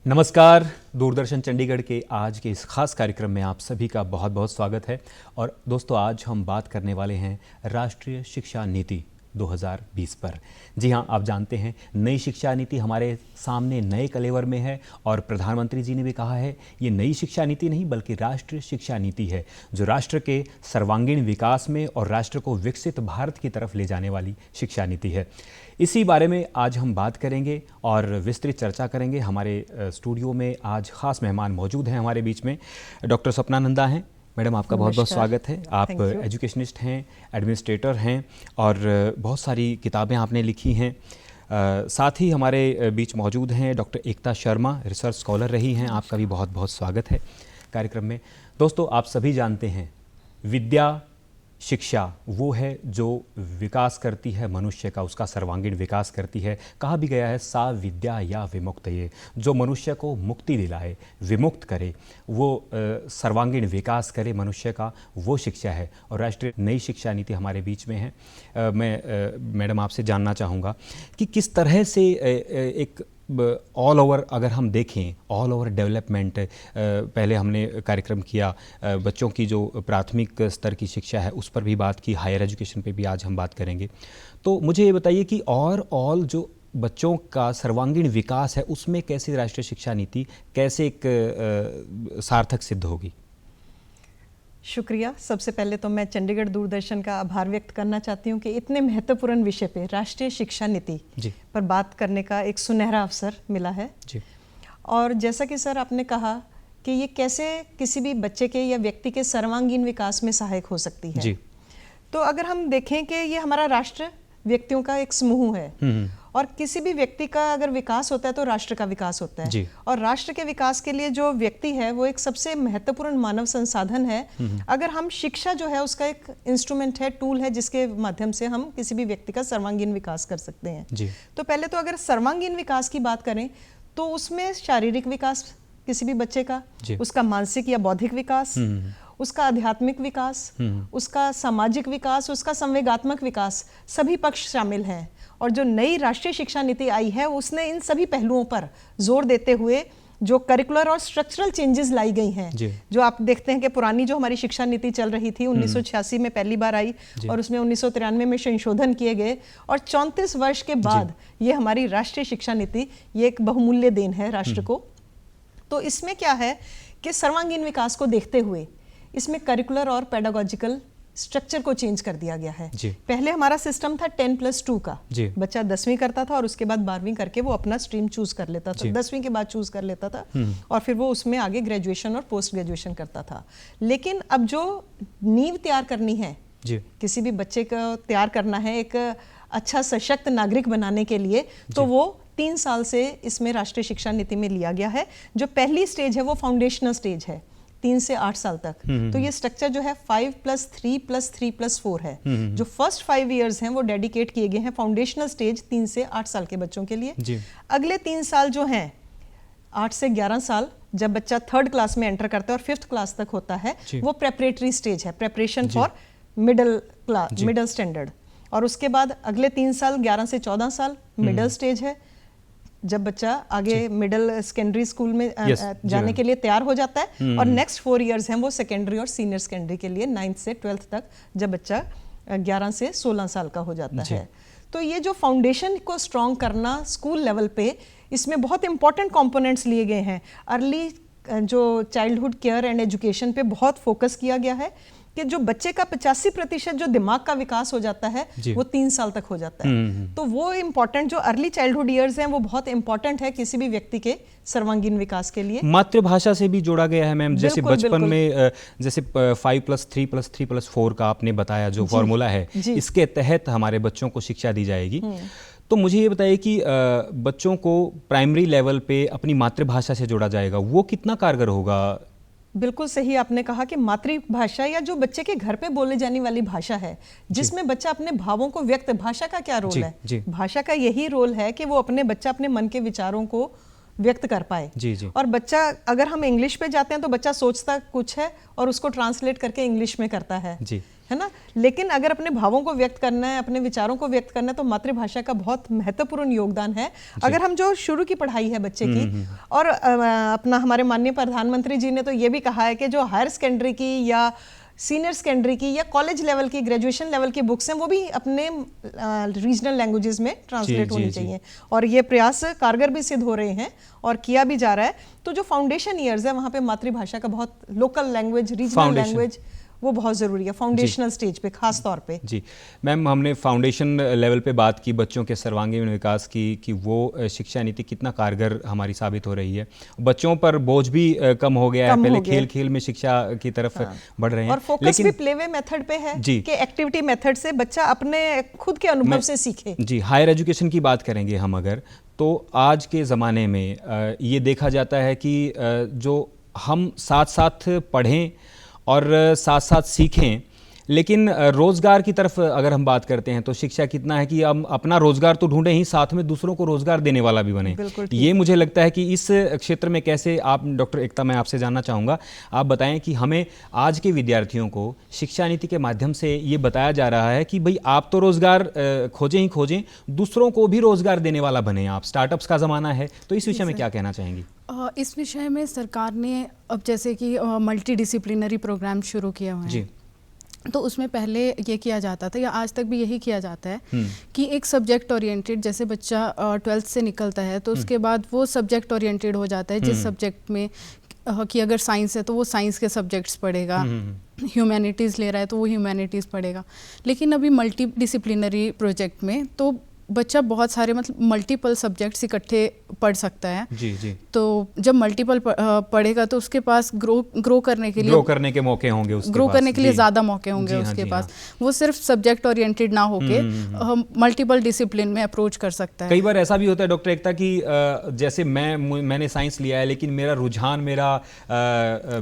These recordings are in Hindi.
नमस्कार। दूरदर्शन चंडीगढ़ के आज के इस खास कार्यक्रम में आप सभी का बहुत बहुत स्वागत है। और दोस्तों, आज हम बात करने वाले हैं राष्ट्रीय शिक्षा नीति 2020 पर। जी हाँ, आप जानते हैं नई शिक्षा नीति हमारे सामने नए कलेवर में है और प्रधानमंत्री जी ने भी कहा है ये नई शिक्षा नीति नहीं बल्कि राष्ट्रीय शिक्षा नीति है, जो राष्ट्र के सर्वांगीण विकास में और राष्ट्र को विकसित भारत की तरफ ले जाने वाली शिक्षा नीति है। इसी बारे में आज हम बात करेंगे और विस्तृत चर्चा करेंगे। हमारे स्टूडियो में आज खास मेहमान मौजूद हैं हमारे बीच में। डॉक्टर स्वप्ना नंदा हैं। मैडम, आपका बहुत बहुत स्वागत है। आप एजुकेशनिस्ट हैं, एडमिनिस्ट्रेटर हैं और बहुत सारी किताबें आपने लिखी हैं। साथ ही हमारे बीच मौजूद हैं doctor Ekta Sharma, research scholar रही हैं। आपका भी बहुत बहुत स्वागत है कार्यक्रम में। दोस्तों, आप सभी जानते हैं विद्या शिक्षा वो है जो विकास करती है मनुष्य का, उसका सर्वांगीण विकास करती है। कहा भी गया है सा विद्या या विमुक्त, ये जो मनुष्य को मुक्ति दिलाए, विमुक्त करे, वो सर्वांगीण विकास करे मनुष्य का, वो शिक्षा है। और राष्ट्रीय नई शिक्षा नीति हमारे बीच में है। मैं मैडम आपसे जानना चाहूँगा कि किस तरह से एक ऑल ओवर अगर हम देखें, ऑल ओवर डेवलपमेंट, पहले हमने कार्यक्रम किया बच्चों की जो प्राथमिक स्तर की शिक्षा है उस पर भी बात की, हायर एजुकेशन पे भी आज हम बात करेंगे। तो मुझे ये बताइए कि ऑल जो बच्चों का सर्वांगीण विकास है उसमें कैसे राष्ट्रीय शिक्षा नीति कैसे एक सार्थक सिद्ध होगी? शुक्रिया। सबसे पहले तो मैं चंडीगढ़ दूरदर्शन का आभार व्यक्त करना चाहती हूँ कि इतने महत्वपूर्ण विषय पे राष्ट्रीय शिक्षा नीति पर बात करने का एक सुनहरा अवसर मिला है जी। और जैसा कि सर आपने कहा कि ये कैसे किसी भी बच्चे के या व्यक्ति के सर्वांगीण विकास में सहायक हो सकती है जी। तो अगर हम देखें कि ये हमारा राष्ट्र व्यक्तियों का एक समूह है और किसी भी व्यक्ति का अगर विकास होता है तो राष्ट्र का विकास होता है जी। और राष्ट्र के विकास के लिए जो व्यक्ति है वो एक सबसे महत्वपूर्ण मानव संसाधन है। अगर हम शिक्षा जो है उसका एक इंस्ट्रूमेंट है, टूल है, जिसके माध्यम से हम किसी भी व्यक्ति का सर्वांगीण विकास कर सकते हैं जी। तो पहले तो अगर सर्वांगीण विकास की बात करें तो उसमें शारीरिक विकास किसी भी बच्चे का, उसका मानसिक या बौद्धिक विकास, उसका आध्यात्मिक विकास, उसका सामाजिक विकास, उसका संवेगात्मक विकास, सभी पक्ष शामिल हैं। और जो नई राष्ट्रीय शिक्षा नीति आई है उसने इन सभी पहलुओं पर जोर देते हुए जो करिकुलर और स्ट्रक्चरल चेंजेस लाई गई हैं, जो आप देखते हैं कि पुरानी जो हमारी शिक्षा नीति चल रही थी 1986 में पहली बार आई और उसमें 1993 में संशोधन किए गए और 34 वर्ष के बाद ये हमारी राष्ट्रीय शिक्षा नीति, ये एक बहुमूल्य देन है राष्ट्र को। तो इसमें क्या है कि सर्वांगीण विकास को देखते हुए इसमें करिकुलर और पेडागोजिकल स्ट्रक्चर को चेंज कर दिया गया है जी। पहले हमारा सिस्टम था 10+2 का, बच्चा 10वीं करता था और उसके बाद 12वीं करके वो अपना स्ट्रीम चूज कर लेता था, 10वीं के बाद चूज कर लेता था और फिर वो उसमें आगे ग्रेजुएशन और पोस्ट ग्रेजुएशन करता था। लेकिन अब जो नींव तैयार करनी है जी, किसी भी बच्चे को तैयार करना है एक अच्छा सशक्त नागरिक बनाने के लिए, तो वो 3 साल से इसमें राष्ट्रीय शिक्षा नीति में लिया गया है। जो पहली स्टेज है वो फाउंडेशनल स्टेज है 3 से 8 साल तक। तो ये स्ट्रक्चर जो है 5+3+3+4 है। जो फर्स्ट 5 इयर्स हैं वो डेडिकेट किए गए हैं फाउंडेशनल स्टेज 3 से 8 साल के बच्चों के लिए जी। अगले 3 साल जो हैं 8 से 11 साल, जब बच्चा 3rd क्लास में एंटर करता है और 5th क्लास तक होता है, वो प्रेपरेटरी स्टेज है, preparation for middle class, middle standard. और उसके बाद अगले 3 साल 11 से 14 साल मिडिल स्टेज है, जब बच्चा आगे मिडिल सेकेंडरी स्कूल में जाने के लिए तैयार हो जाता है। और नेक्स्ट 4 इयर्स हैं वो सेकेंडरी और सीनियर सेकेंडरी के लिए 9th से 12th तक, जब बच्चा 11 से 16 साल का हो जाता है। तो ये जो फाउंडेशन को स्ट्रॉन्ग करना स्कूल लेवल पे, इसमें बहुत इंपॉर्टेंट कंपोनेंट्स लिए गए हैं। अर्ली जो चाइल्डहुड केयर एंड एजुकेशन पे बहुत फोकस किया गया है कि जो बच्चे का 85% जो दिमाग का विकास हो जाता है वो 3 साल तक हो जाता है। तो वो इम्पोर्टेंट जो अर्ली चाइल्डहुड ईयर्स हैं वो बहुत इंपॉर्टेंट है किसी भी व्यक्ति के सर्वांगीण विकास के लिए। मातृभाषा से भी जोड़ा गया है मैम, जैसे बचपन में जैसे 5+3+3+4 का आपने बताया जो फॉर्मूला है, इसके तहत हमारे बच्चों को शिक्षा दी जाएगी। तो मुझे ये बताइए कि बच्चों को प्राइमरी लेवल पे अपनी मातृभाषा से जोड़ा जाएगा, वो कितना कारगर होगा? बिल्कुल सही आपने कहा कि मातृभाषा या जो बच्चे के घर पे बोले जाने वाली भाषा है, जिसमें बच्चा अपने भावों को व्यक्त, भाषा का क्या रोल है? भाषा का यही रोल है कि वो बच्चा अपने मन के विचारों को व्यक्त कर पाए जी। और बच्चा, अगर हम इंग्लिश पे जाते हैं तो बच्चा सोचता कुछ है और उसको ट्रांसलेट करके इंग्लिश में करता है जी। है ना। लेकिन अगर अपने भावों को व्यक्त करना है, अपने विचारों को व्यक्त करना है, तो मातृभाषा का बहुत महत्वपूर्ण योगदान है। अगर हम जो शुरू की पढ़ाई है बच्चे की, और अपना हमारे माननीय प्रधानमंत्री जी ने तो ये भी कहा है कि जो हायर सेकेंडरी की या सीनियर सेकेंडरी की या कॉलेज लेवल की, ग्रेजुएशन लेवल की बुक्स हैं, वो भी अपने रीजनल लैंग्वेजेस में ट्रांसलेट होनी चाहिए। और ये प्रयास कारगर भी सिद्ध हो रहे हैं और किया भी जा रहा है। तो जो फाउंडेशन ईयर्स है वहाँ पे मातृभाषा का बहुत, लोकल लैंग्वेज, रीजनल लैंग्वेज, वो बहुत ज़रूरी है फाउंडेशनल स्टेज पे खास तौर पे। जी मैम, हमने फाउंडेशन लेवल पे बात की बच्चों के सर्वांगीण विकास की, कि वो शिक्षा नीति कितना कारगर हमारी साबित हो रही है। बच्चों पर बोझ भी कम हो गया है, पहले खेल खेल में शिक्षा की तरफ बढ़ रहे हैं। और फोकस भी प्लेवे मेथड पे है कि एक्टिविटी मेथड से बच्चा अपने खुद के अनुभव से सीखे। जी, हायर एजुकेशन की बात करेंगे हम अगर, तो आज के ज़माने में ये देखा जाता है कि जो हम साथ साथ पढ़ें और साथ साथ सीखें, लेकिन रोज़गार की तरफ अगर हम बात करते हैं तो शिक्षा कितना है कि हम अपना रोज़गार तो ढूंढें ही, साथ में दूसरों को रोज़गार देने वाला भी बने। ये मुझे लगता है कि इस क्षेत्र में कैसे आप, डॉक्टर एकता, मैं आपसे जानना चाहूँगा, आप बताएं कि हमें आज के विद्यार्थियों को शिक्षा नीति के माध्यम से ये बताया जा रहा है कि भाई आप तो रोज़गार खोजें ही खोजें, दूसरों को भी रोज़गार देने वाला बने आप। स्टार्टअप्स का ज़माना है, तो इस विषय में क्या कहना चाहेंगी? इस विषय में सरकार ने अब जैसे कि मल्टी डिसिप्लिनरी प्रोग्राम शुरू किए हुए हैं, तो उसमें पहले ये किया जाता था, या आज तक भी यही किया जाता है कि एक सब्जेक्ट ओरिएंटेड, जैसे बच्चा 12th से निकलता है तो उसके बाद वो सब्जेक्ट ओरिएंटेड हो जाता है, जिस सब्जेक्ट में कि अगर साइंस है तो वो साइंस के सब्जेक्ट्स पढ़ेगा, ह्यूमैनिटीज़ ले रहा है तो वो ह्यूमैनिटीज़ पढ़ेगा। लेकिन अभी मल्टी डिसिप्लिनरी प्रोजेक्ट में तो बच्चा बहुत सारे, मतलब मल्टीपल सब्जेक्ट्स इकट्ठे पढ़ सकता है। जी जी। तो जब मल्टीपल पढ़ेगा तो उसके पास ग्रो करने के लिए मौके होंगे, उसके ग्रो पास करने के लिए ज़्यादा मौके होंगे उसके पास। वो सिर्फ सब्जेक्ट ओरिएंटेड ना होके मल्टीपल डिसिप्लिन में अप्रोच कर सकता है। कई बार ऐसा भी होता है डॉक्टर एकता कि जैसे मैंने साइंस लिया है, लेकिन मेरा रुझान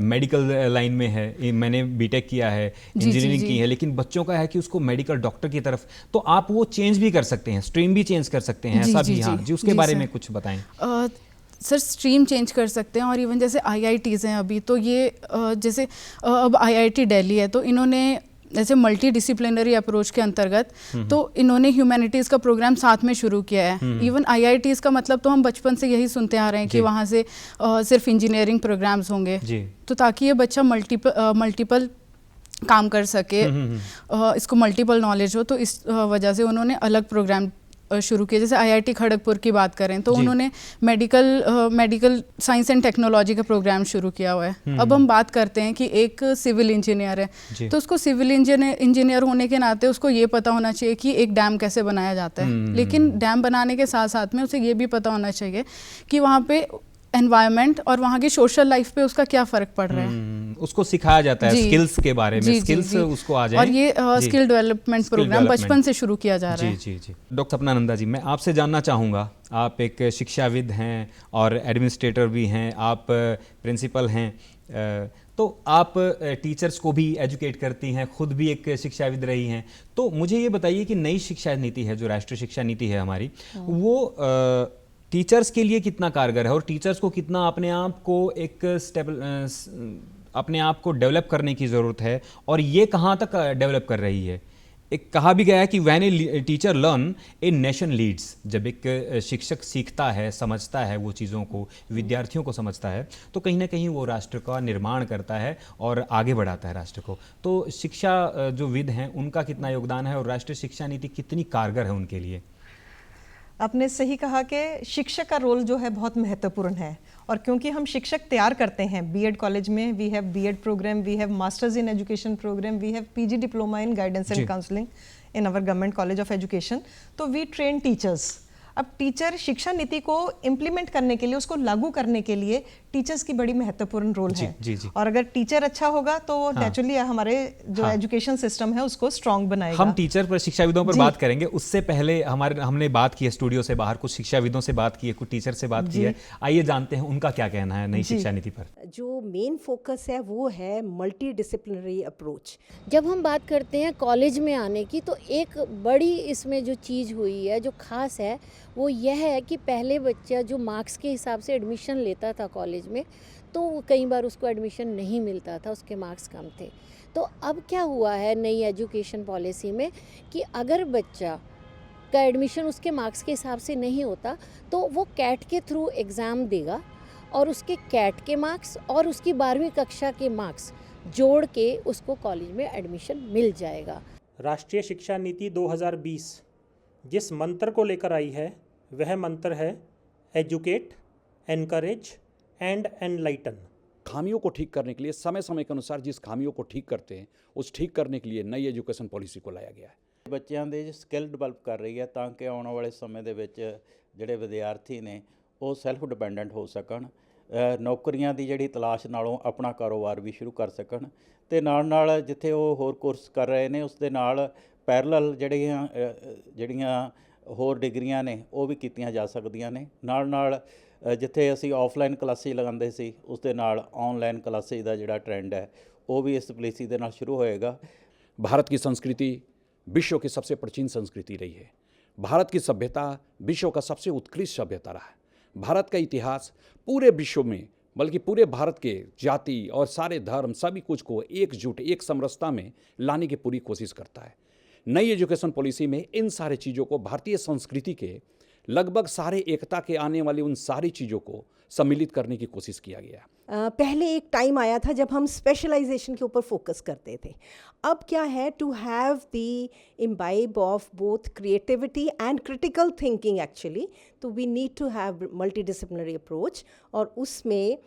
मेडिकल लाइन में है, मैंने बीटेक किया है, इंजीनियरिंग की है, लेकिन बच्चों का है कि उसको मेडिकल डॉक्टर की तरफ, तो आप वो चेंज भी कर सकते हैं, स्ट्रीम भी चेंज कर सकते हैं, ऐसा भी? हाँ जी, उसके बारे में कुछ बताएं। सर, स्ट्रीम चेंज कर सकते हैं, और इवन जैसे IITs हैं अभी, तो ये जैसे अब IIT दिल्ली है, तो इन्होंने जैसे मल्टी डिसिप्लिनरी अप्रोच के अंतर्गत तो इन्होंने ह्यूमैनिटीज़ का प्रोग्राम साथ में शुरू किया है। इवन IITs का मतलब तो हम बचपन से यही सुनते आ रहे हैं कि वहाँ से सिर्फ इंजीनियरिंग प्रोग्राम्स होंगे, तो ताकि ये बच्चा मल्टीपल काम कर सके, इसको मल्टीपल नॉलेज हो, तो इस वजह से उन्होंने अलग प्रोग्राम शुरू किए। जैसे IIT खड़गपुर की बात करें तो उन्होंने मेडिकल साइंस एंड टेक्नोलॉजी का प्रोग्राम शुरू किया हुआ है। अब हम बात करते हैं कि एक सिविल इंजीनियर है, तो उसको सिविल इंजीनियर होने के नाते उसको ये पता होना चाहिए कि एक डैम कैसे बनाया जाता है, लेकिन डैम बनाने के साथ साथ में उसे ये भी पता होना चाहिए कि वहाँ पे एनवायरनमेंट और वहाँ की सोशल लाइफ पे उसका क्या फ़र्क पड़ रहा है। उसको सिखाया जाता है स्किल्स के बारे में, स्किल्स उसको आ जाए, और ये स्किल डेवलपमेंट प्रोग्राम बचपन से शुरू किया जा रहा है। जी जी जी। डॉक्टर सपना नंदा जी, मैं आपसे जानना चाहूँगा, आप एक शिक्षाविद हैं और एडमिनिस्ट्रेटर भी हैं, आप प्रिंसिपल हैं, तो आप टीचर्स को भी एजुकेट करती हैं, खुद भी एक शिक्षाविद रही हैं, तो मुझे ये बताइए कि नई शिक्षा नीति है, जो राष्ट्रीय शिक्षा नीति है हमारी, वो टीचर्स के लिए कितना कारगर है, और टीचर्स को कितना अपने आप को अपने आप को डेवलप करने की ज़रूरत है, और ये कहाँ तक डेवलप कर रही है? एक कहा भी गया है कि when a teacher learn a nation leads, जब एक शिक्षक सीखता है, समझता है वो चीज़ों को, विद्यार्थियों को समझता है, तो कहीं ना कहीं वो राष्ट्र का निर्माण करता है और आगे बढ़ाता है राष्ट्र को। तो शिक्षा जो विद हैं उनका कितना योगदान है, और राष्ट्रीय शिक्षा नीति कितनी कारगर है उनके लिए? आपने सही कहा कि शिक्षक का रोल जो है बहुत महत्वपूर्ण है, और क्योंकि हम शिक्षक तैयार करते हैं बीएड कॉलेज में, we have BEd program, we have masters in education program, we have PG diploma in guidance and counselling in our government college of education, तो वी ट्रेन टीचर्स। अब टीचर शिक्षा नीति को इम्प्लीमेंट करने के लिए, उसको लागू करने के लिए टीचर्स की बड़ी महत्वपूर्ण रोल है। जी। और अगर टीचर अच्छा होगा तो नेचुरली हमारे जो एजुकेशन सिस्टम है उसको स्ट्रांग बनाएगा। हम टीचर पर, शिक्षाविदों पर बात करेंगे, उससे पहले हमने बात की है स्टूडियो से बाहर, कुछ शिक्षाविदों से बात की है, कुछ टीचर से बात की है। आइए जानते हैं उनका क्या कहना है नई शिक्षा नीति पर। जो मेन फोकस है वो है मल्टी डिसिप्लिनरी अप्रोच। जब हम बात करते हैं कॉलेज में आने की, तो एक बड़ी इसमें जो चीज़ हुई है, जो खास है, वो यह है कि पहले बच्चा जो मार्क्स के हिसाब से एडमिशन लेता था कॉलेज में, तो कई बार उसको एडमिशन नहीं मिलता था, उसके मार्क्स कम थे। तो अब क्या हुआ है नई एजुकेशन पॉलिसी में कि अगर बच्चा का एडमिशन उसके मार्क्स के हिसाब से नहीं होता तो वो कैट के थ्रू एग्ज़ाम देगा और उसके कैट के मार्क्स और उसकी 12वीं कक्षा के मार्क्स जोड़ के उसको कॉलेज में एडमिशन मिल जाएगा। राष्ट्रीय शिक्षा नीति 2020 जिस मंत्र को लेकर आई है वह मंत्र है एजुकेट, एनकरेज एंड एनलाइटन। खामियों को ठीक करने के लिए समय समय के अनुसार जिस खामियों को ठीक करते हैं उस ठीक करने के लिए नई एजुकेशन पॉलिसी को लाया ਗਿਆ ਹੈ। ਬੱਚਿਆਂ ਦੇ ਸਕਿੱਲ ਡਿਵੈਲਪ ਕਰ ਰਹੀ ਹੈ ਤਾਂ ਕਿ ਆਉਣ ਵਾਲੇ ਸਮੇਂ ਦੇ ਵਿੱਚ ਜਿਹੜੇ ਵਿਦਿਆਰਥੀ ਨੇ ਉਹ ਸੈਲਫ ਡਿਪੈਂਡੈਂਟ ਹੋ ਸਕਣ, ਨੌਕਰੀਆਂ ਦੀ ਜਿਹੜੀ ਤਲਾਸ਼ ਨਾਲੋਂ ਆਪਣਾ ਕਾਰੋਬਾਰ ਵੀ ਸ਼ੁਰੂ ਕਰ ਸਕਣ ਤੇ ਨਾਲ ਜਿੱਥੇ ਉਹ ਹੋਰ ਕੋਰਸ ਕਰ ਰਹੇ ਨੇ ਉਸ ਦੇ ਨਾਲ ਪੈਰਲਲ ਜਿਹੜੀਆਂ ਹੋਰ ਡਿਗਰੀਆਂ ਨੇ ਉਹ ਵੀ ਕੀਤੀਆਂ ਜਾ ਸਕਦੀਆਂ ਨੇ। ਨਾਲ ਜਿੱਥੇ ਅਸੀਂ ਆਫਲਾਈਨ ਕਲਾਸਿਸ ਲਗਾਉਂਦੇ ਸੀ ਉਸ ਦੇ ਨਾਲ ਆਨਲਾइन ਕਲਾਸਿਸ ਦਾ ਜਿਹੜਾ ट्रेंड है वो भी इस पॉलिसी ਦੇ ਨਾਲ शुरू होएगा। भारत की संस्कृति विश्व की सबसे प्राचीन संस्कृति रही है। भारत की सभ्यता विश्व का सबसे उत्कृष्ट सभ्यता रहा है। भारत का इतिहास पूरे विश्व में बल्कि पूरे भारत के जाति और सारे धर्म सभी कुछ को एकजुट एक समरसता में लाने की पूरी कोशिश करता है। नई एजुकेशन पॉलिसी में इन सारे चीज़ों को भारतीय संस्कृति के लगभग सारे एकता के आने वाली उन सारी चीज़ों को सम्मिलित करने की कोशिश किया गया। पहले एक टाइम आया था जब हम स्पेशलाइजेशन के ऊपर फोकस करते थे। अब क्या है, to have the imbibe of both creativity and critical thinking actually, तो we need to have multi disciplinary approach. और उसमें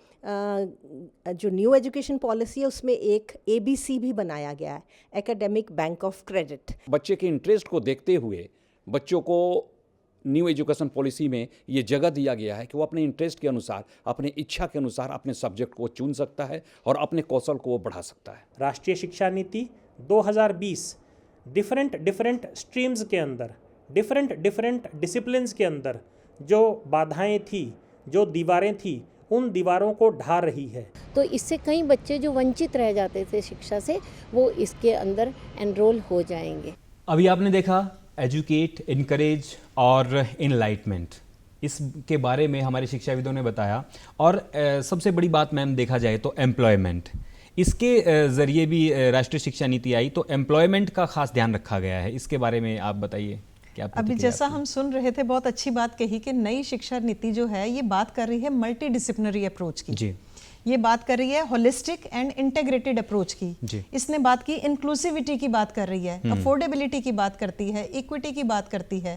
जो न्यू एजुकेशन पॉलिसी है उसमें एक ABC भी बनाया गया है, एकेडमिक बैंक ऑफ क्रेडिट। बच्चे के इंटरेस्ट को देखते हुए बच्चों को न्यू एजुकेशन पॉलिसी में ये जगह दिया गया है कि वो अपने इंटरेस्ट के अनुसार, अपने इच्छा के अनुसार अपने सब्जेक्ट को चुन सकता है और अपने कौशल को वो बढ़ा सकता है। राष्ट्रीय शिक्षा नीति 2020 डिफरेंट स्ट्रीम्स के अंदर, डिफरेंट डिसिप्लिन्स के अंदर जो बाधाएं थी, जो दीवारें थी, उन दीवारों को ढा रही है। तो इससे कई बच्चे जो वंचित रह जाते थे शिक्षा से वो इसके अंदर एनरोल हो जाएंगे। अभी आपने देखा एजुकेट, इनकरेज और इनलाइटमेंट, इसके बारे में हमारे शिक्षाविदों ने बताया। और सबसे बड़ी बात मैम देखा जाए तो एम्प्लॉयमेंट, इसके ज़रिए भी राष्ट्रीय शिक्षा नीति आई तो एम्प्लॉयमेंट का खास ध्यान रखा गया है। इसके बारे में आप बताइए क्या। अभी जैसा हम सुन रहे थे, बहुत अच्छी बात कही कि नई शिक्षा नीति जो है ये बात कर रही है मल्टी डिसिप्लिनरी अप्रोच की जी। ये बात कर रही है होलिस्टिक एंड इंटीग्रेटेड अप्रोच की जी। इसने बात की इंक्लूसिविटी की बात कर रही है, अफोर्डेबिलिटी की बात करती है, इक्विटी की बात करती है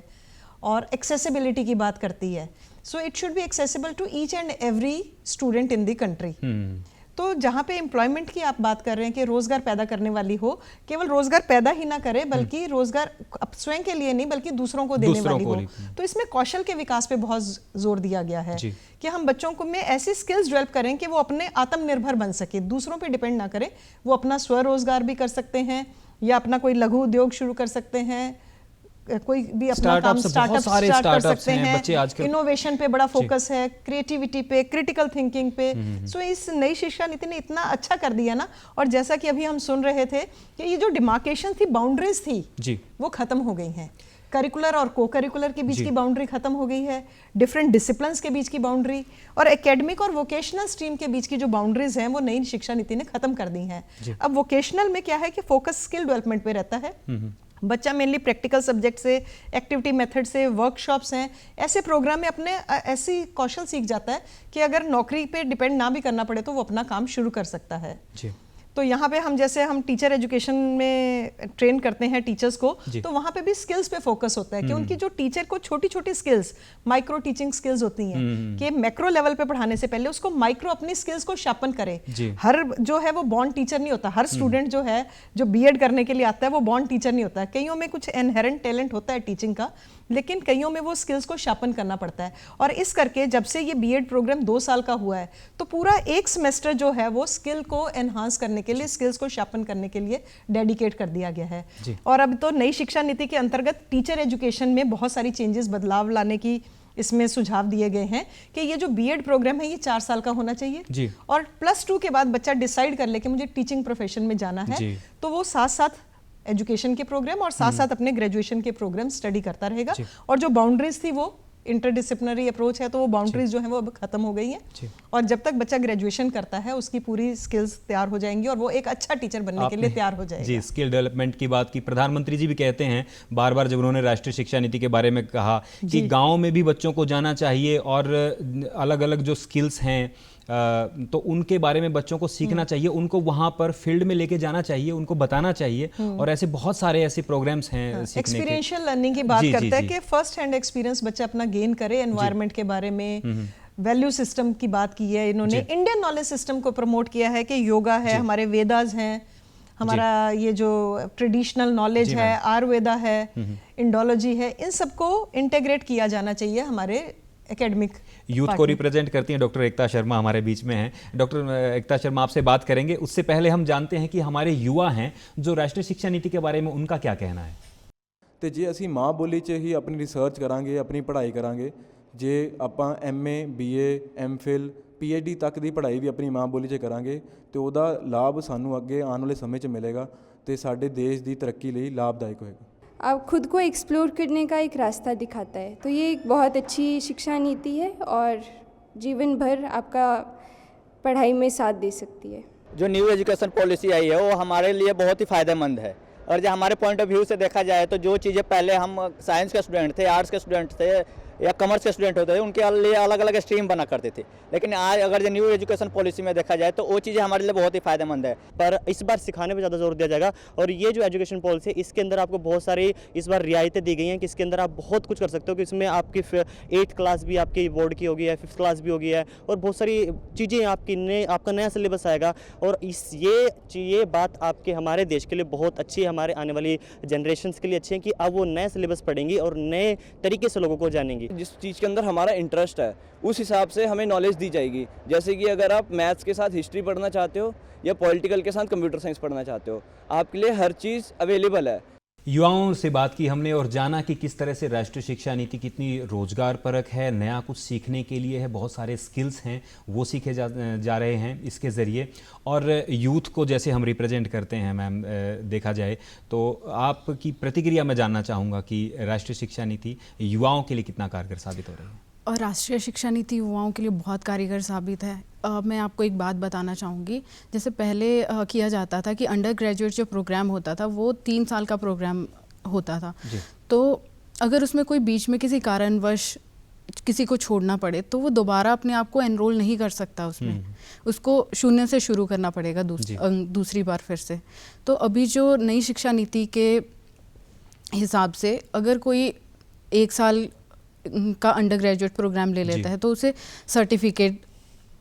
और एक्सेसिबिलिटी की बात करती है। So it should be accessible to each and every student in the country. तो जहाँ पे एम्प्लॉयमेंट की आप बात कर रहे हैं कि रोजगार पैदा करने वाली हो, केवल रोजगार पैदा ही ना करे बल्कि रोजगार स्वयं के लिए नहीं बल्कि दूसरों को देने वाली हो। तो इसमें कौशल के विकास पे बहुत जोर दिया गया है कि हम बच्चों को में ऐसी स्किल्स डेवलप करें कि वो अपने आत्मनिर्भर बन सके, दूसरों पे डिपेंड ना करे। वो अपना स्वरोजगार भी कर सकते हैं या अपना कोई लघु उद्योग शुरू कर सकते हैं, कोई भी अपना काम स्टार्टअप स्टार्ट कर सकते हैं। इनोवेशन पे बड़ा फोकस है, क्रिएटिविटी पे, क्रिटिकल थिंकिंग पे। सो इस नई शिक्षा नीति ने इतना अच्छा कर दिया ना। और जैसा कि अभी हम सुन रहे थे कि ये जो डिमार्केशन थी, बाउंड्रीज थी जी, वो खत्म हो गई हैं। करिकुलर और को करिकुलर के बीच की बाउंड्री खत्म हो गई है, डिफरेंट डिसिप्लिन्स के बीच की बाउंड्री और एकेडमिक और वोकेशनल स्ट्रीम के बीच की जो बाउंड्रीज हैं वो नई शिक्षा नीति ने खत्म कर दी हैं। अब वोकेशनल में क्या है कि फोकस स्किल डेवलपमेंट पे रहता है। बच्चा मेनली प्रैक्टिकल सब्जेक्ट से, एक्टिविटी मेथड से, वर्कशॉप्स हैं, ऐसे प्रोग्राम में अपने ऐसी कौशल सीख जाता है कि अगर नौकरी पे डिपेंड ना भी करना पड़े तो वो अपना काम शुरू कर सकता है जी। तो यहाँ पे हम जैसे हम टीचर एजुकेशन में ट्रेन करते हैं टीचर्स को, तो वहाँ पे भी स्किल्स पे फोकस होता है कि उनकी जो टीचर को छोटी छोटी स्किल्स, माइक्रो टीचिंग स्किल्स होती हैं कि मैक्रो लेवल पे पढ़ाने से पहले उसको माइक्रो अपनी स्किल्स को शार्पन करे। हर जो है वो बॉर्न टीचर नहीं होता, हर स्टूडेंट जो है जो बीएड करने के लिए आता है वो बॉर्न टीचर नहीं होता है। कईयों में कुछ इनहेरेंट टैलेंट होता है टीचिंग का, लेकिन कईयों में वो स्किल्स को शार्पन करना पड़ता है। और इस करके जब से ये बीएड प्रोग्राम 2 साल का हुआ है तो पूरा एक सेमेस्टर जो है वो स्किल को एनहांस करने के लिए, स्किल्स को शार्पन करने के लिए डेडिकेट कर दिया गया है। और अब तो नई शिक्षा नीति के अंतर्गत टीचर एजुकेशन में बहुत सारी चेंजेस, बदलाव लाने की इसमें सुझाव दिए गए हैं कि ये जो बीएड प्रोग्राम है ये 4 साल का होना चाहिए और +2 के बाद बच्चा डिसाइड कर ले कि मुझे टीचिंग प्रोफेशन में जाना है तो वो साथ एजुकेशन के प्रोग्राम और साथ साथ अपने ग्रेजुएशन के प्रोग्राम स्टडी करता रहेगा और जो बाउंड्रीज थी वो इंटरडिसिप्लिनरी अप्रोच है, तो वो बाउंड्रीज जो हैं वो अब खत्म हो गई हैं, और जब तक बच्चा ग्रेजुएशन करता है उसकी पूरी स्किल्स तैयार हो जाएंगी और वो एक अच्छा टीचर बनने के लिए तैयार हो जाएगा। जी, स्किल डेवलपमेंट की बात की, प्रधानमंत्री जी भी कहते हैं बार बार जब उन्होंने राष्ट्रीय शिक्षा नीति के बारे में कहा कि गाँव में भी बच्चों को जाना चाहिए और अलग अलग जो स्किल्स हैं तो उनके बारे में बच्चों को सीखना चाहिए, उनको वहाँ पर फील्ड में लेके जाना चाहिए, उनको बताना चाहिए, और ऐसे बहुत सारे ऐसे प्रोग्राम्स हैं सीखने के। एक्सपीरियंशियल लर्निंग की बात करते हैं कि फर्स्ट हैंड एक्सपीरियंस बच्चा अपना गेन करे, एनवायरनमेंट के बारे में, वैल्यू सिस्टम की बात की है इन्होंने, इंडियन नॉलेज सिस्टम को प्रमोट किया है कि योगा है, हमारे वेदास हैं, हमारा ये जो ट्रेडिशनल नॉलेज है, आयुर्वेदा है, इंडोलॉजी है, इन सबको इंटीग्रेट किया जाना चाहिए हमारे एकेडमिक। यूथ को रिप्रेजेंट करती हैं डॉक्टर एकता शर्मा हमारे बीच में हैं। डॉक्टर एकता शर्मा, आपसे बात करेंगे, उससे पहले हम जानते हैं कि हमारे युवा हैं जो राष्ट्रीय शिक्षा नीति के बारे में उनका क्या कहना है। तो जे असी माँ बोली 'ਚ ही अपनी रिसर्च करांगे, अपनी पढ़ाई करांगे, जे आपां MA BA MPhil PhD तक की पढ़ाई भी अपनी माँ बोली 'ਚ करांगे तो ਉਹਦਾ लाभ सानू अगे आने वाले समय 'ਚ मिलेगा तो साडे देश की तरक्की लिए लाभदायक होएगा। आप खुद को एक्सप्लोर करने का एक रास्ता दिखाता है, तो ये एक बहुत अच्छी शिक्षा नीति है और जीवन भर आपका पढ़ाई में साथ दे सकती है। जो न्यू एजुकेशन पॉलिसी आई है वो हमारे लिए बहुत ही फ़ायदेमंद है, और जो हमारे पॉइंट ऑफ व्यू से देखा जाए तो जो चीज़ें पहले हम साइंस के स्टूडेंट थे, आर्ट्स के स्टूडेंट थे या कॉमर्स के स्टूडेंट होते थे, उनके लिए अलग अलग स्ट्रीम बना करते थे, लेकिन आज अगर जो न्यू एजुकेशन पॉलिसी में देखा जाए तो वो चीज़ें हमारे लिए बहुत ही फ़ायदेमंद है। पर इस बार सिखाने पे ज़्यादा जोर दिया जाएगा, और ये जो एजुकेशन पॉलिसी है इसके अंदर आपको बहुत सारी इस बार रियायतें दी गई हैं कि इसके अंदर आप बहुत कुछ कर सकते हो, कि इसमें आपकी 8th क्लास भी आपकी बोर्ड की होगी है, 5th क्लास भी होगी है, और बहुत सारी चीज़ें आपका नया सिलेबस आएगा, और ये बात आपके हमारे देश के लिए बहुत अच्छी है, हमारे आने वाली जनरेशन के लिए अच्छी है कि अब वो नए सिलेबस पढ़ेंगी और नए तरीके से लोगों को जानेंगी। जिस चीज़ के अंदर हमारा इंटरेस्ट है उस हिसाब से हमें नॉलेज दी जाएगी। जैसे कि अगर आप मैथ्स के साथ हिस्ट्री पढ़ना चाहते हो या पॉलिटिकल के साथ कंप्यूटर साइंस पढ़ना चाहते हो, आपके लिए हर चीज़ अवेलेबल है। युवाओं से बात की हमने और जाना कि किस तरह से राष्ट्रीय शिक्षा नीति कितनी रोजगार परक है, नया कुछ सीखने के लिए है, बहुत सारे स्किल्स हैं वो सीखे जा रहे हैं इसके ज़रिए, और यूथ को जैसे हम रिप्रेजेंट करते हैं मैम, देखा जाए तो आपकी प्रतिक्रिया मैं जानना चाहूँगा कि राष्ट्रीय शिक्षा नीति युवाओं के लिए कितना कारगर साबित हो रही है। और राष्ट्रीय शिक्षा नीति युवाओं के लिए बहुत कारगर साबित है। मैं आपको एक बात बताना चाहूँगी, जैसे पहले किया जाता था कि अंडर ग्रेजुएट जो प्रोग्राम होता था वो 3 साल का प्रोग्राम होता था, तो अगर उसमें कोई बीच में किसी कारणवश किसी को छोड़ना पड़े तो वो दोबारा अपने आप को एनरोल नहीं कर सकता उसमें, उसको शून्य से शुरू करना पड़ेगा दूसरी बार फिर से। तो अभी जो नई शिक्षा नीति के हिसाब से अगर कोई 1 साल का अंडर ग्रेजुएट प्रोग्राम ले लेता है तो उसे सर्टिफिकेट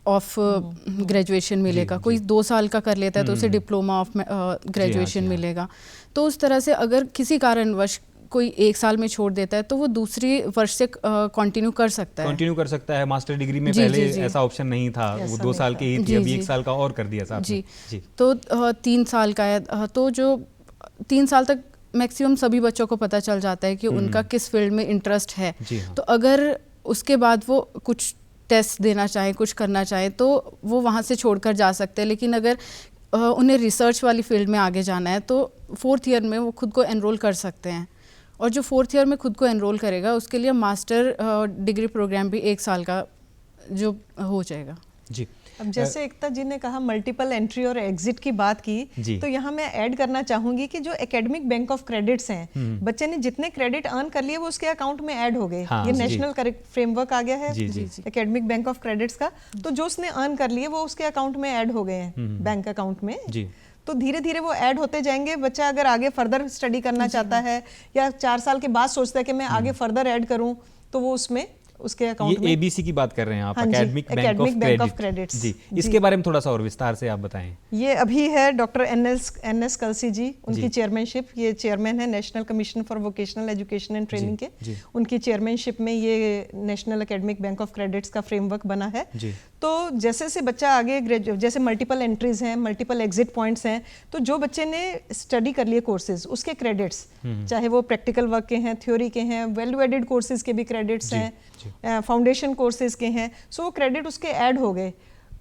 ऑफ ग्रेजुएशन मिलेगा, कोई 2 साल का कर लेता है तो उसे डिप्लोमा ऑफ ग्रेजुएशन मिलेगा। तो उस तरह से अगर किसी कारणवश कोई 1 साल में छोड़ देता है तो वो दूसरी वर्ष से कंटिन्यू कर सकता है। मास्टर डिग्री में पहले ऐसा ऑप्शन नहीं था, वो 2 साल की ही थी, अभी 1 साल का और कर दिया साहब जी। तो 3 साल का है, तो जो 3 साल तक मैक्सिमम सभी बच्चों को पता चल जाता है कि उनका किस फील्ड में इंटरेस्ट है। तो अगर उसके बाद वो कुछ टेस्ट देना चाहें, कुछ करना चाहें तो वो वहाँ से छोड़कर जा सकते हैं, लेकिन अगर उन्हें रिसर्च वाली फील्ड में आगे जाना है तो 4th ईयर में वो खुद को एनरोल कर सकते हैं, और जो 4th ईयर में खुद को एनरोल करेगा उसके लिए मास्टर डिग्री प्रोग्राम भी 1 साल का जो हो जाएगा जी। अब जैसे एकता जी ने कहा मल्टीपल एंट्री और एग्जिट की बात की, तो यहाँ मैं ऐड करना चाहूंगी कि जो एकेडमिक बैंक ऑफ क्रेडिट्स हैं, बच्चे ने जितने क्रेडिट अर्न कर लिए वो उसके अकाउंट में ऐड हो गए। ये नेशनल फ्रेमवर्क आ गया है एकेडमिक बैंक ऑफ क्रेडिट्स का, तो जो उसने अर्न कर लिए वो उसके अकाउंट में ऐड हो गए हैं, बैंक अकाउंट में। तो धीरे धीरे वो ऐड होते जाएंगे। बच्चा अगर आगे फर्दर स्टडी करना चाहता है या 4 साल के बाद सोचता है कि मैं आगे फर्दर ऐड करूं, तो वो उसमें उसके अकाउंट में ABC की बात कर रहे हैं आप, एकेडमिक बैंक ऑफ क्रेडिट जी। इसके बारे में थोड़ा सा और विस्तार से आप बताएं। ये अभी है डॉक्टर NS कलसी जी, उनकी चेयरमैनशिप, ये चेयरमैन है national commission for vocational education and training के, उनकी चेयरमैनशिप में ये national academic bank of credits का फ्रेमवर्क बना है। तो जैसे से बच्चा आगे जैसे मल्टीपल एंट्रीज हैं, मल्टीपल एग्जिट पॉइंट्स हैं, तो जो बच्चे ने स्टडी कर लिए कोर्सेज उसके क्रेडिट्स, चाहे वो प्रैक्टिकल वर्क के हैं, थ्योरी के हैं, वैल्यू एडेड कोर्सेज के भी क्रेडिट्स हैं, फाउंडेशन कोर्सेज के हैं, सो वो क्रेडिट उसके ऐड हो गए।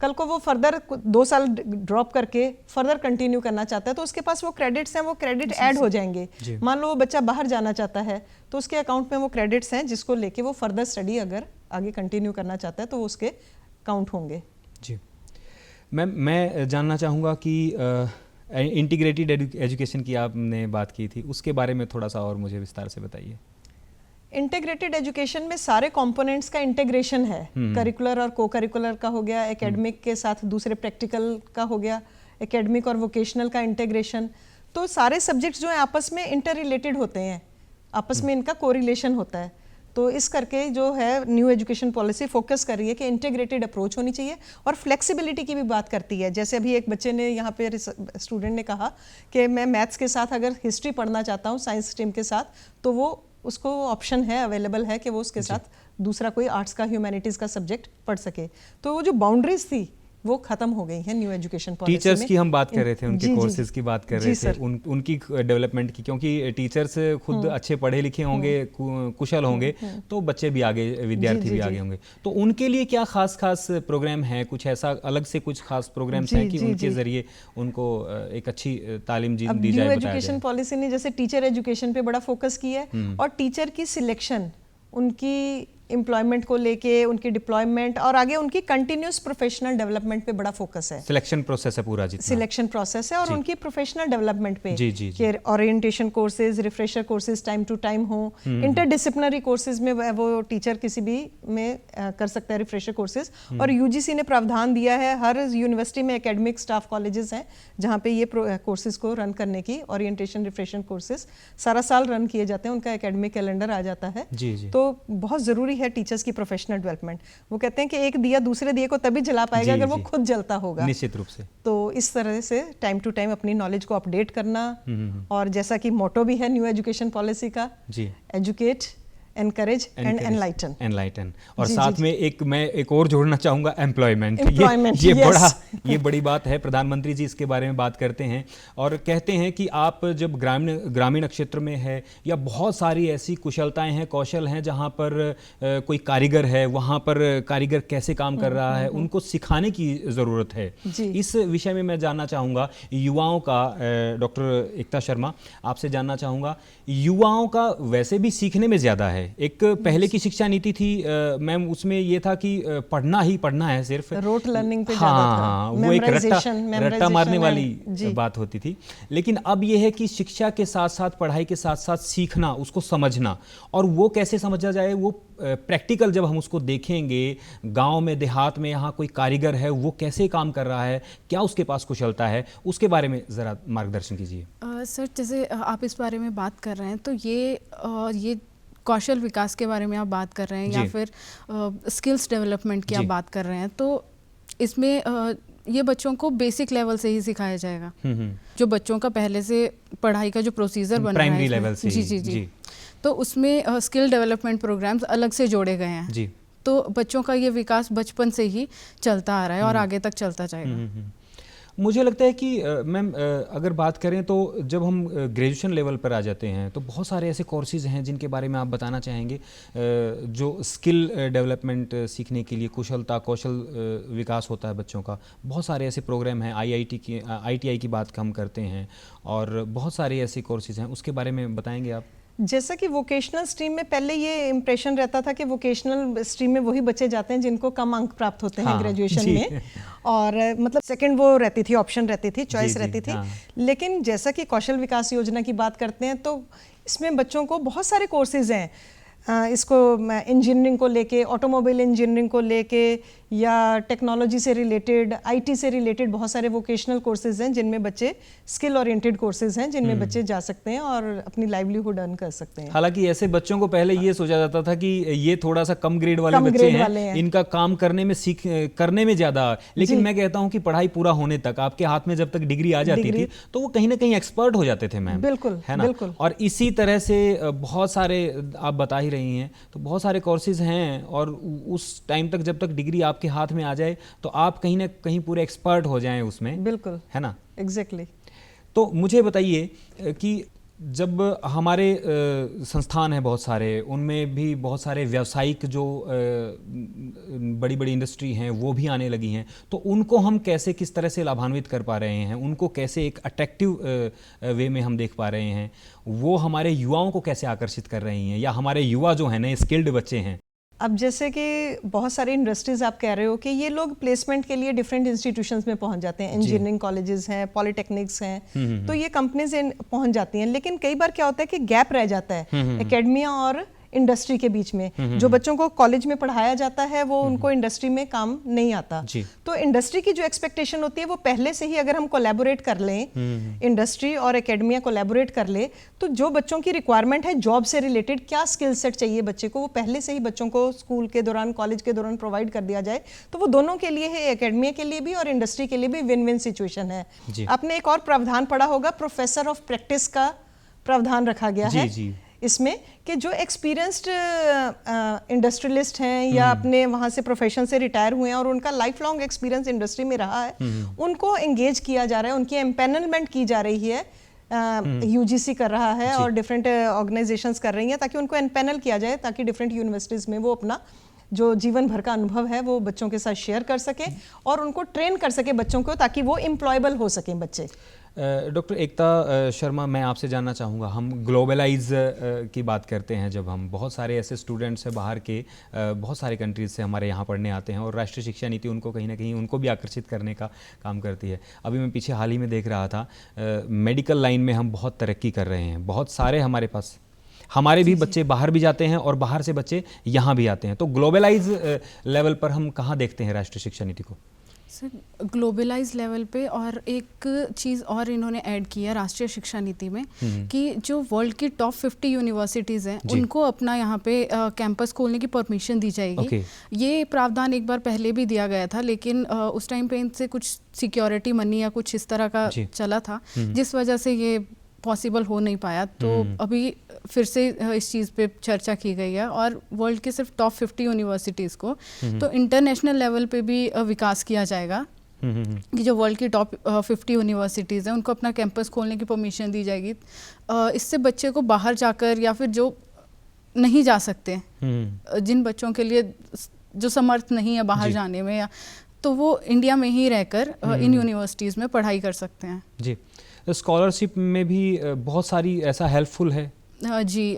कल को वो फर्दर 2 साल ड्रॉप करके फर्दर कंटिन्यू करना चाहता है तो उसके पास वो क्रेडिट्स हैं, वो क्रेडिट ऐड हो जाएंगे। मान लो वो बच्चा बाहर जाना चाहता है तो उसके अकाउंट में वो क्रेडिट्स हैं जिसको लेके वो फर्दर स्टडी अगर आगे कंटिन्यू करना चाहता है तो वो उसके काउंट होंगे। जी मैम, मैं जानना चाहूँगा कि इंटीग्रेटेड एजुकेशन की आपने बात की थी, उसके बारे में थोड़ा सा और मुझे विस्तार से बताइए। इंटीग्रेटेड एजुकेशन में सारे कंपोनेंट्स का इंटीग्रेशन है, करिकुलर और को करिकुलर का हो गया, एकेडमिक के साथ दूसरे प्रैक्टिकल का हो गया, एकेडमिक और वोकेशनल का इंटीग्रेशन। तो सारे सब्जेक्ट्स जो हैं आपस में इंटर रिलेटेड होते हैं, आपस में इनका कोरिलेशन होता है। तो इस करके जो है न्यू एजुकेशन पॉलिसी फोकस कर रही है कि इंटीग्रेटेड अप्रोच होनी चाहिए और फ्लेक्सिबिलिटी की भी बात करती है। जैसे अभी एक बच्चे ने यहाँ पे स्टूडेंट ने कहा कि मैं मैथ्स के साथ अगर हिस्ट्री पढ़ना चाहता हूँ साइंस स्ट्रीम के साथ, तो वो उसको ऑप्शन है, अवेलेबल है कि वो उसके साथ दूसरा कोई आर्ट्स का ह्यूमैनिटीज़ का सब्जेक्ट पढ़ सके। तो वो जो बाउंड्रीज थी वो खत्म हो गई है न्यू एजुकेशन पॉलिसी में। टीचर्स की हम बात कर रहे थे, उनके कोर्सेज की बात कर रहे थे, उनकी डेवलपमेंट की, क्योंकि टीचर्स खुद अच्छे पढ़े लिखे होंगे, कुशल होंगे, तो बच्चे भी आगे, विद्यार्थी भी आगे होंगे। तो उनके लिए क्या खास प्रोग्राम है, कुछ ऐसा अलग से कुछ खास प्रोग्राम्स हैं कि उनके जरिए उनको एक अच्छी तालीम दी जाए? न्यू एजुकेशन पॉलिसी ने जैसे टीचर एजुकेशन पे बड़ा फोकस किया है और टीचर की सिलेक्शन, उनकी एम्प्लॉयमेंट को लेके, उनकी डिप्लॉयमेंट और आगे उनकी कंटिन्यूस प्रोफेशनल डेवलपमेंट पे बड़ा फोकस है। सिलेक्शन प्रोसेस है पूरा, जितना सिलेक्शन प्रोसेस है और उनकी प्रोफेशनल डेवलपमेंट पे कि orientation courses, refresher courses time to time हो, इंटरडिसिप्लिनरी कोर्सेज में वो टीचर किसी भी में कर सकता है रिफ्रेशर कोर्सेज। और यूजीसी ने प्रावधान दिया है, हर यूनिवर्सिटी में एकेडमिक स्टाफ कॉलेजेस हैं जहाँ पे ये कोर्सेज को रन करने की, ओरिएंटेशन रिफ्रेशर कोर्सेज सारा साल रन किए जाते हैं, उनका एकेडमिक कैलेंडर आ जाता है। तो बहुत ज़रूरी है टीचर्स की प्रोफेशनल डेवलपमेंट। वो कहते हैं कि एक दिया दूसरे दिए को तभी जला पाएगा अगर वो खुद जलता होगा, निश्चित रूप से। तो इस तरह से टाइम टू टाइम अपनी नॉलेज को अपडेट करना, और जैसा कि मोटो भी है न्यू एजुकेशन पॉलिसी का, एजुकेट, एनकरेज एंड एनलाइटन। और साथ में मैं एक और जोड़ना चाहूँगा, एम्प्लॉयमेंट। ये बड़ी बात है। प्रधानमंत्री जी इसके बारे में बात करते हैं और कहते हैं कि आप जब ग्रामीण क्षेत्र में है या बहुत सारी ऐसी कुशलताएं हैं, कौशल हैं, जहाँ पर कोई कारीगर है, वहाँ पर कारीगर कैसे काम कर रहा है, उनको सिखाने की ज़रूरत है। इस विषय में मैं जानना चाहूँगा युवाओं का, डॉक्टर एकता शर्मा आपसे जानना चाहूँगा, युवाओं का वैसे भी सीखने में ज़्यादा है। एक पहले की शिक्षा नीति थी मैम, उसमें ये था कि पढ़ना ही पढ़ना है, सिर्फ रोट लर्निंग पे ज़्यादा था, वो एक रट्टा मारने वाली बात होती थी। लेकिन अब ये है कि शिक्षा के साथ साथ, पढ़ाई के साथ साथ सीखना, उसको समझना, और वो कैसे समझा जाए, वो प्रैक्टिकल जब हम उसको देखेंगे, गांव में, देहात में, यहाँ कोई कारीगर है, वो कैसे काम कर रहा है, क्या उसके पास कुशलता है, उसके बारे में ज़रा मार्गदर्शन कीजिए। सर, जैसे आप इस बारे में बात कर रहे हैं तो ये कौशल विकास के बारे में आप बात कर रहे हैं या फिर स्किल्स डेवलपमेंट की आप बात कर रहे हैं, तो इसमें ये बच्चों को बेसिक लेवल से ही सिखाया जाएगा। जो बच्चों का पहले से पढ़ाई का जो प्रोसीजर बन रहा है, प्राइमरी लेवल से, जी, तो उसमें स्किल डेवलपमेंट प्रोग्राम्स अलग से जोड़े गए हैं। तो बच्चों का ये विकास बचपन से ही चलता आ रहा है और आगे तक चलता जाएगा। मुझे लगता है कि मैम अगर बात करें तो जब हम ग्रेजुएशन लेवल पर आ जाते हैं तो बहुत सारे ऐसे कोर्सेज हैं जिनके बारे में आप बताना चाहेंगे, जो स्किल डेवलपमेंट सीखने के लिए, कौशल विकास होता है बच्चों का। बहुत सारे ऐसे प्रोग्राम हैं, IIT की बात हम करते हैं, और बहुत सारे ऐसे कोर्सेज हैं, उसके बारे में बताएंगे आप? जैसा कि वोकेशनल स्ट्रीम में पहले ये इम्प्रेशन रहता था कि वोकेशनल स्ट्रीम में वही बच्चे जाते हैं जिनको कम अंक प्राप्त होते हैं ग्रेजुएशन में, और मतलब सेकंड वो रहती थी, ऑप्शन रहती थी, चॉइस रहती थी। लेकिन जैसा कि कौशल विकास योजना की बात करते हैं तो इसमें बच्चों को बहुत सारे कोर्सेज हैं, इसको इंजीनियरिंग को लेके, ऑटोमोबाइल इंजीनियरिंग को लेके, या टेक्नोलॉजी से रिलेटेड, IT से रिलेटेड बहुत सारे वोकेशनल कोर्सेज हैं जिनमें बच्चे, स्किल ओरिएंटेड कोर्सेज हैं जिनमें बच्चे जा सकते हैं और अपनी लाइवलीहुड अर्न कर सकते हैं। हालांकि ऐसे बच्चों को पहले ये सोचा जाता था कि ये थोड़ा सा कम ग्रेड वाले बच्चे हैं, इनका काम करने में ज़्यादा, लेकिन मैं कहता हूँ कि पढ़ाई पूरा होने तक, आपके हाथ में जब तक डिग्री आ जाती थी तो वो कहीं ना कहीं एक्सपर्ट हो जाते थे मैम, बिल्कुल, है ना? और इसी तरह से बहुत सारे आप बता ही रही हैं, तो बहुत सारे कोर्सेज हैं, और उस टाइम तक जब तक डिग्री आपके हाथ में आ जाए तो आप कहीं ना कहीं पूरे एक्सपर्ट हो जाएं उसमें, बिल्कुल, है ना? एग्जैक्टली। तो मुझे बताइए कि जब हमारे संस्थान हैं बहुत सारे, उनमें भी बहुत सारे व्यावसायिक जो बड़ी बड़ी इंडस्ट्री हैं वो भी आने लगी हैं, तो उनको हम कैसे किस तरह से लाभान्वित कर पा रहे हैं, उनको कैसे एक अट्रैक्टिव वे में हम देख पा रहे हैं, वो हमारे युवाओं को कैसे आकर्षित कर रही हैं, या हमारे युवा जो हैं नए स्किल्ड बच्चे हैं? अब जैसे कि बहुत सारी इंडस्ट्रीज आप कह रहे हो कि ये लोग प्लेसमेंट के लिए डिफरेंट इंस्टीट्यूशंस में पहुंच जाते हैं, इंजीनियरिंग कॉलेजेस हैं, पॉलिटेक्निक्स हैं, तो ये कंपनीज पहुंच जाती हैं। लेकिन कई बार क्या होता है कि गैप रह जाता है एकेडमिया और इंडस्ट्री के बीच में। जो बच्चों को कॉलेज में पढ़ाया जाता है वो उनको इंडस्ट्री में काम नहीं आता। तो इंडस्ट्री की जो एक्सपेक्टेशन होती है वो पहले से ही अगर हम कोलैबोरेट कर लें, इंडस्ट्री और एकेडमिया कोलैबोरेट कर ले, तो जो बच्चों की रिक्वायरमेंट है जॉब से रिलेटेड, क्या स्किल सेट चाहिए बच्चे को, वो पहले से ही बच्चों को स्कूल के दौरान, कॉलेज के दौरान प्रोवाइड कर दिया जाए, तो वो दोनों के लिए है, एकेडमिया के लिए भी और इंडस्ट्री के लिए भी विन विन सिचुएशन है। आपने एक और प्रावधान पढ़ा होगा, प्रोफेसर ऑफ प्रैक्टिस का प्रावधान रखा गया है इसमें, कि जो एक्सपीरियंस्ड इंडस्ट्रियलिस्ट हैं या अपने वहाँ से प्रोफेशन से रिटायर हुए हैं और उनका लाइफ लॉन्ग एक्सपीरियंस इंडस्ट्री में रहा है, उनको एंगेज किया जा रहा है, उनकी एम्पैनलमेंट की जा रही है, यूजीसी कर रहा है और डिफरेंट ऑर्गेनाइजेशंस कर रही हैं, ताकि उनको एम्पैनल किया जाए, ताकि डिफरेंट यूनिवर्सिटीज़ में वो अपना जो जीवन भर का अनुभव है वो बच्चों के साथ शेयर कर सकें और उनको ट्रेन कर सके बच्चों को, ताकि वो एम्प्लॉयबल हो सकें बच्चे। डॉक्टर एकता शर्मा, मैं आपसे जानना चाहूँगा, हम ग्लोबलाइज की बात करते हैं, जब हम बहुत सारे ऐसे स्टूडेंट्स हैं बाहर के, बहुत सारे कंट्रीज से हमारे यहाँ पढ़ने आते हैं, और राष्ट्रीय शिक्षा नीति उनको कहीं ना कहीं उनको भी आकर्षित करने का काम करती है। अभी मैं पीछे हाल ही में देख रहा था, मेडिकल लाइन में हम बहुत तरक्की कर रहे हैं, बहुत सारे हमारे पास, हमारे भी बच्चे बाहर भी जाते हैं और बाहर से बच्चे यहाँ भी आते हैं, तो ग्लोबलाइज लेवल पर हम कहाँ देखते हैं राष्ट्रीय शिक्षा नीति को? सर, ग्लोबलाइज लेवल पे और एक चीज़ और इन्होंने ऐड किया राष्ट्रीय शिक्षा नीति में, कि जो वर्ल्ड की टॉप 50 यूनिवर्सिटीज़ हैं उनको अपना यहाँ पे कैंपस खोलने की परमिशन दी जाएगी। ये प्रावधान एक बार पहले भी दिया गया था, लेकिन उस टाइम पे इनसे कुछ सिक्योरिटी मनी या कुछ इस तरह का चला था, जिस वजह से ये पॉसिबल हो नहीं पाया। तो अभी फिर से इस चीज़ पे चर्चा की गई है, और वर्ल्ड के सिर्फ टॉप 50 यूनिवर्सिटीज़ को तो इंटरनेशनल लेवल पे भी विकास किया जाएगा, कि जो वर्ल्ड की टॉप 50 यूनिवर्सिटीज़ हैं उनको अपना कैंपस खोलने की परमिशन दी जाएगी। इससे बच्चे को बाहर जाकर, या फिर जो नहीं जा सकते, जिन बच्चों के लिए जो समर्थ नहीं है बाहर जाने में, या तो वो इंडिया में ही रहकर इन यूनिवर्सिटीज़ में पढ़ाई कर सकते हैं। जी, स्कॉलरशिप में भी बहुत सारी ऐसा हेल्पफुल है। जी,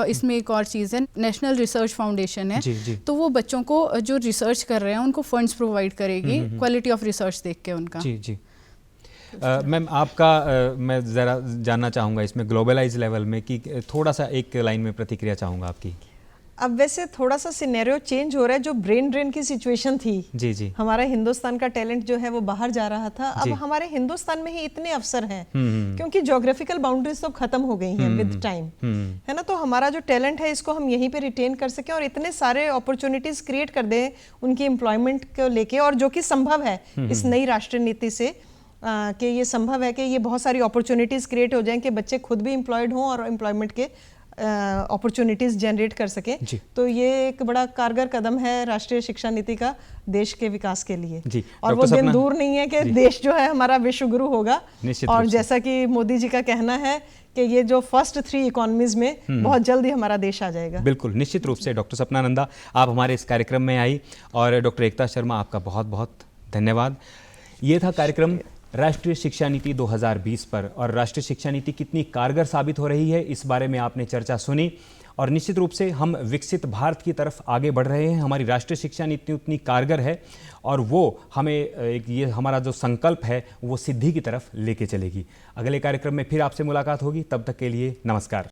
इसमें एक और चीज़ है, नेशनल रिसर्च फाउंडेशन है, तो वो बच्चों को जो रिसर्च कर रहे हैं उनको फंड्स प्रोवाइड करेगी क्वालिटी ऑफ रिसर्च देख के उनका। जी मैम, आपका मैं ज़रा जानना चाहूँगा इसमें ग्लोबलाइज लेवल में, कि थोड़ा सा एक लाइन में प्रतिक्रिया चाहूँगा आपकी। अब वैसे थोड़ा सा सिनेरियो चेंज हो रहा है, जो ब्रेन ड्रेन की सिचुएशन थी, हमारा हिंदुस्तान का टैलेंट जो है वो बाहर जा रहा था, अब हमारे हिंदुस्तान में ही इतने अवसर हैं, क्योंकि ज्योग्राफिकल बाउंड्रीज तो खत्म हो गई हैं विद टाइम, है ना। तो हमारा जो टैलेंट है इसको हम यहीं पे रिटेन कर सकें और इतने सारे अपॉर्चुनिटीज क्रिएट कर दें उनकी एम्प्लॉयमेंट को लेके, और जो कि संभव है इस नई राष्ट्रीय नीति से, कि ये संभव है कि ये बहुत सारी अपॉर्चुनिटीज क्रिएट हो जाएं कि बच्चे खुद भी एम्प्लॉयड हों और एम्प्लॉयमेंट के अपॉर्चुनिटीज जनरेट कर सकें। तो ये एक बड़ा कारगर कदम है राष्ट्रीय शिक्षा नीति का देश के विकास के लिए, और वो दिन दूर नहीं है कि देश जो है हमारा विश्व गुरु होगा। और जैसा कि मोदी जी का कहना है कि ये जो फर्स्ट 3 इकोनॉमीज में बहुत जल्दी हमारा देश आ जाएगा। बिल्कुल, निश्चित रूप से। डॉक्टर सपना नंदा, आप हमारे इस कार्यक्रम में आई, और डॉक्टर एकता शर्मा, आपका बहुत बहुत धन्यवाद। ये था कार्यक्रम राष्ट्रीय शिक्षा नीति 2020 पर, और राष्ट्रीय शिक्षा नीति कितनी कारगर साबित हो रही है इस बारे में आपने चर्चा सुनी, और निश्चित रूप से हम विकसित भारत की तरफ आगे बढ़ रहे हैं। हमारी राष्ट्रीय शिक्षा नीति उतनी कारगर है और वो हमें ये हमारा जो संकल्प है वो सिद्धि की तरफ लेके चलेगी। अगले कार्यक्रम में फिर आपसे मुलाकात होगी, तब तक के लिए नमस्कार।